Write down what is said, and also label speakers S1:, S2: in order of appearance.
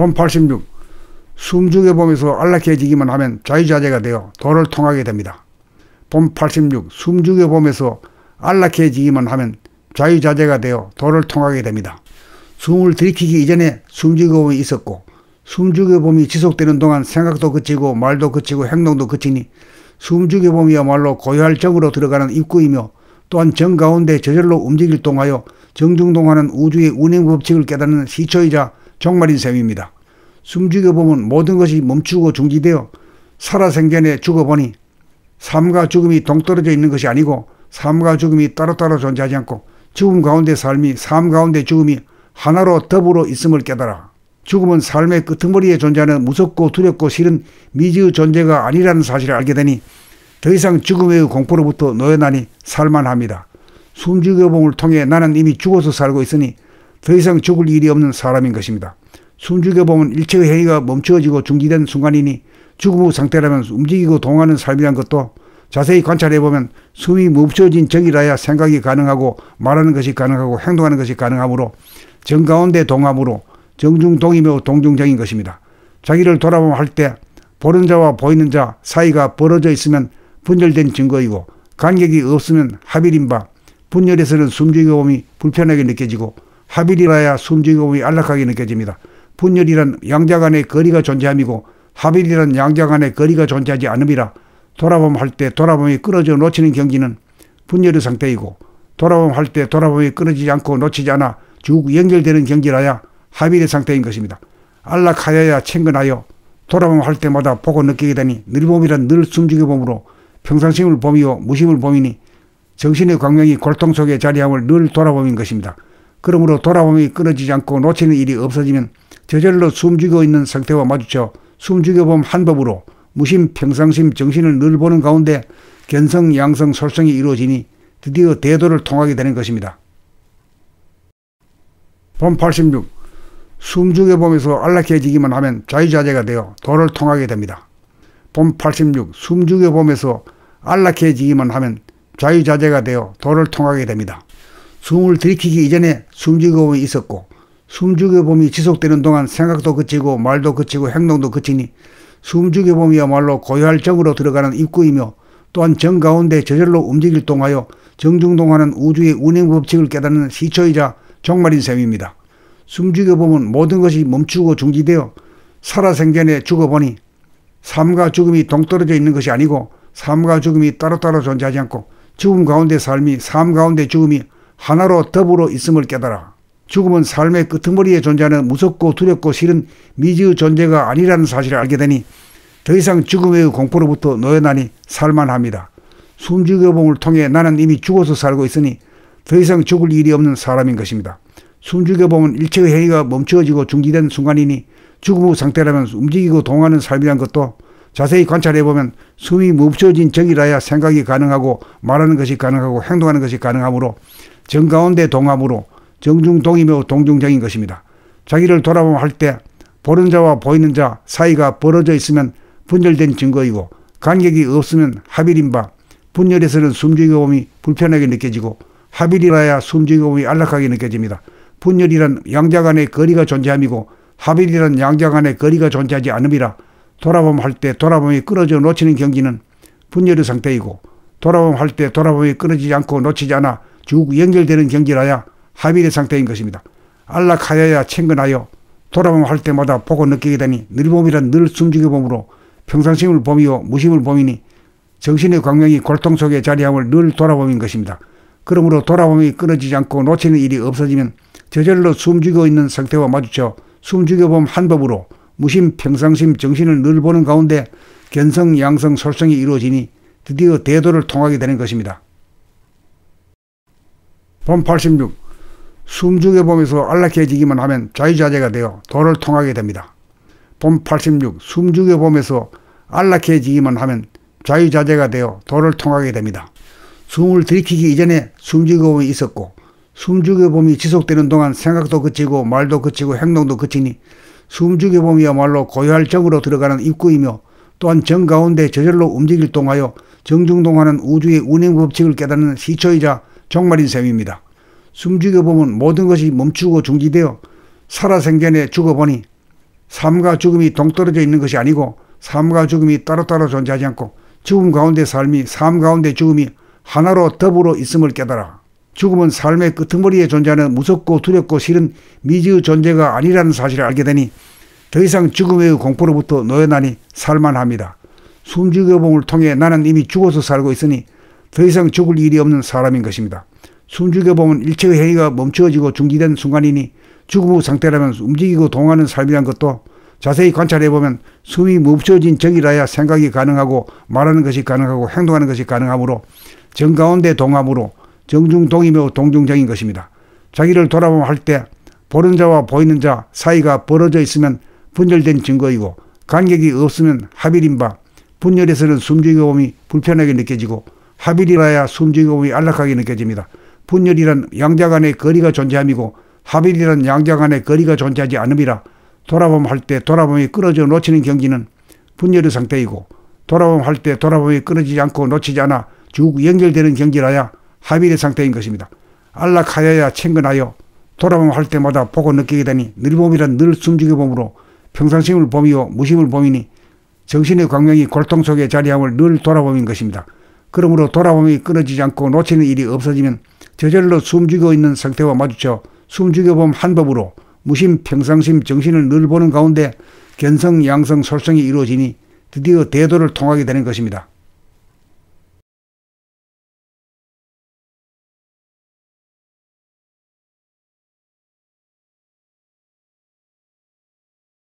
S1: 본 86. 숨죽여 보면서 안락해지기만 하면 자유자재가 되어 도를 통하게 됩니다. 본 86. 숨죽여 보면서 안락해지기만 하면 자유자재가 되어 도를 통하게 됩니다. 숨을 들이키기 이전에 숨죽여봄이 있었고, 숨죽여봄이 지속되는 동안 생각도 그치고 말도 그치고 행동도 그치니 숨죽여봄이야말로 고유할 정으로 들어가는 입구이며, 또한 정 가운데 저절로 움직일 동하여 정중동하는 우주의 운행 법칙을 깨닫는 시초이자 종말인 셈입니다. 숨죽여보면 모든 것이 멈추고 중지되어 살아생전에 죽어보니 삶과 죽음이 동떨어져 있는 것이 아니고, 삶과 죽음이 따로따로 존재하지 않고 죽음 가운데 삶이, 삶 가운데 죽음이 하나로 더불어 있음을 깨달아 죽음은 삶의 끄트머리에 존재하는 무섭고 두렵고 싫은 미지의 존재가 아니라는 사실을 알게 되니 더 이상 죽음의 공포로부터 놓여나니 살만합니다. 숨죽여봄을 통해 나는 이미 죽어서 살고 있으니 더 이상 죽을 일이 없는 사람인 것입니다. 숨죽여봄은 일체의 행위가 멈추어지고 중지된 순간이니 죽음 후 상태라면 움직이고 동하는 삶이란 것도 자세히 관찰해보면 숨이 멈춰진 적이라야 생각이 가능하고 말하는 것이 가능하고 행동하는 것이 가능하므로 정가운데 동함으로 정중동이며 동중정인 것입니다. 자기를 돌아보면 할 때 보는 자와 보이는 자 사이가 벌어져 있으면 분열된 증거이고, 간격이 없으면 합일인 바, 분열에서는 숨죽여봄이 불편하게 느껴지고 합일이라야 숨죽여봄이 안락하게 느껴집니다. 분열이란 양자 간의 거리가 존재함이고 합일이란 양자 간의 거리가 존재하지 않음이라 돌아봄 할 때 돌아봄이 끊어져 놓치는 경지는 분열의 상태이고, 돌아봄 할 때 돌아봄이 끊어지지 않고 놓치지 않아 쭉 연결되는 경지라야 합일의 상태인 것입니다. 안락하여야 챙근하여 돌아봄 할 때마다 보고 느끼게 되니 늘봄이란 늘 숨죽여봄으로 평상심을 봄이요 무심을 봄이니 정신의 광명이 골통 속에 자리함을 늘 돌아봄인 것입니다. 그러므로 돌아봄이 끊어지지 않고 놓치는 일이 없어지면 저절로 숨죽여 있는 상태와 마주쳐 숨죽여봄 한 법으로 무심 평상심 정신을 늘 보는 가운데 견성 양성 솔성이 이루어지니 드디어 대도를 통하게 되는 것입니다. 본 86. 숨죽여보면서 안락해지기만 하면 자유자재가 되어 도를 통하게 됩니다. 본 86. 숨죽여보면서 안락해지기만 하면 자유자재가 되어 도를 통하게 됩니다. 숨을 들이키기 이전에 숨죽여봄이 있었고, 숨죽여봄이 지속되는 동안 생각도 그치고 말도 그치고 행동도 그치니 숨죽여봄이야말로 고유할 정으로 들어가는 입구이며, 또한 정 가운데 저절로 움직일 동하여 정중동하는 우주의 운행 법칙을 깨닫는 시초이자 종말인 셈입니다. 숨죽여보면 모든 것이 멈추고 중지되어 살아생전에 죽어보니 삶과 죽음이 동떨어져 있는 것이 아니고 삶과 죽음이 따로따로 존재하지 않고 죽음 가운데 삶이, 삶 가운데 죽음이 하나로 더불어 있음을 깨달아 죽음은 삶의 끄트머리에 존재하는 무섭고 두렵고 싫은 미지의 존재가 아니라는 사실을 알게 되니 더 이상 죽음의 공포로부터 놓여나니 살만합니다. 숨죽여봄을 통해 나는 이미 죽어서 살고 있으니 더 이상 죽을 일이 없는 사람인 것입니다. 숨죽여보면 일체의 행위가 멈추어지고 중지된 순간이니 죽음 후 상태라면 움직이고 동하는 삶이란 것도 자세히 관찰해보면 숨이 멈춰진 적이라야 생각이 가능하고 말하는 것이 가능하고 행동하는 것이 가능하므로 정가운데 동함으로 정중동이며 동중정인 것입니다. 자기를 돌아보면 할 때 보는 자와 보이는 자 사이가 벌어져 있으면 분열된 증거이고, 간격이 없으면 합일인 바, 분열에서는 숨죽여봄이 불편하게 느껴지고 합일이라야 숨죽여봄이 안락하게 느껴집니다. 분열이란 양자 간의 거리가 존재함이고 합일이란 양자 간의 거리가 존재하지 않음이라 돌아봄 할 때 돌아봄이 끊어져 놓치는 경지는 분열의 상태이고, 돌아봄 할 때 돌아봄이 끊어지지 않고 놓치지 않아 쭉 연결되는 경지라야 합일의 상태인 것입니다. 안락하여야 챙근하여 돌아봄 할 때마다 보고 느끼게 되니 늘봄이란 늘 숨죽여봄으로 평상심을 봄이요 무심을 봄이니 정신의 광명이 골통 속에 자리함을 늘 돌아봄인 것입니다. 그러므로 돌아봄이 끊어지지 않고 놓치는 일이 없어지면 저절로 숨죽여 있는 상태와 마주쳐 숨죽여봄 한 법으로 무심 평상심 정신을 늘 보는 가운데 견성 양성 솔성이 이루어지니 드디어 대도를 통하게 되는 것입니다. 본 86. 숨죽여보면서 안락해지기만 하면 자유자재가 되어 도를 통하게 됩니다. 본 86. 숨죽여보면서 안락해지기만 하면 자유자재가 되어 도를 통하게 됩니다. 숨을 들이키기 이전에 숨죽여봄이 있었고, 숨죽여봄이 지속되는 동안 생각도 그치고 말도 그치고 행동도 그치니 숨죽여봄이야말로 고유할 정으로 들어가는 입구이며, 또한 정 가운데 저절로 움직일 동하여 정중동하는 우주의 운행 법칙을 깨닫는 시초이자 종말인 셈입니다. 숨죽여보면 모든 것이 멈추고 중지되어 살아생전에 죽어보니 삶과 죽음이 동떨어져 있는 것이 아니고 삶과 죽음이 따로따로 존재하지 않고 죽음 가운데 삶이 삶 가운데 죽음이 하나로 더불어 있음을 깨달아. 죽음은 삶의 끄트머리에 존재하는 무섭고 두렵고 싫은 미지의 존재가 아니라는 사실을 알게 되니 더 이상 죽음의 공포로부터 놓여나니 살만합니다. 숨죽여봄을 통해 나는 이미 죽어서 살고 있으니 더 이상 죽을 일이 없는 사람인 것입니다. 숨죽여봄은 일체의 행위가 멈추어지고 중지된 순간이니 죽음 후 상태라면 움직이고 동하는 삶이란 것도 자세히 관찰해보면 숨이 멈춰진 적이라야 생각이 가능하고 말하는 것이 가능하고 행동하는 것이 가능하므로 정가운데 동함으로 정중동이며 동중정인 것입니다. 자기를 돌아보면 할 때 보는 자와 보이는 자 사이가 벌어져 있으면 분열된 증거이고 간격이 없으면 합일인 바 분열에서는 숨죽여봄이 불편하게 느껴지고 합일이라야 숨죽여봄이 안락하게 느껴집니다. 분열이란 양자 간의 거리가 존재함이고 합일이란 양자 간의 거리가 존재하지 않음이라 돌아봄 할 때 돌아봄이 끊어져 놓치는 경지는 분열의 상태이고 돌아봄 할 때 돌아봄이 끊어지지 않고 놓치지 않아 쭉 연결되는 경지라야 합일의 상태인 것입니다. 안락하여야 챙근하여 돌아봄 할 때마다 보고 느끼게 되니 늘봄이란 늘 숨죽여봄으로 평상심을 봄이요 무심을 봄이니 정신의 광명이 골통 속에 자리함을 늘 돌아봄인 것입니다. 그러므로 돌아봄이 끊어지지 않고 놓치는 일이 없어지면 저절로 숨죽여 있는 상태와 마주쳐 숨죽여봄 한 법으로 무심 평상심 정신을 늘 보는 가운데 견성 양성 솔성이 이루어지니 드디어 대도를 통하게 되는 것입니다.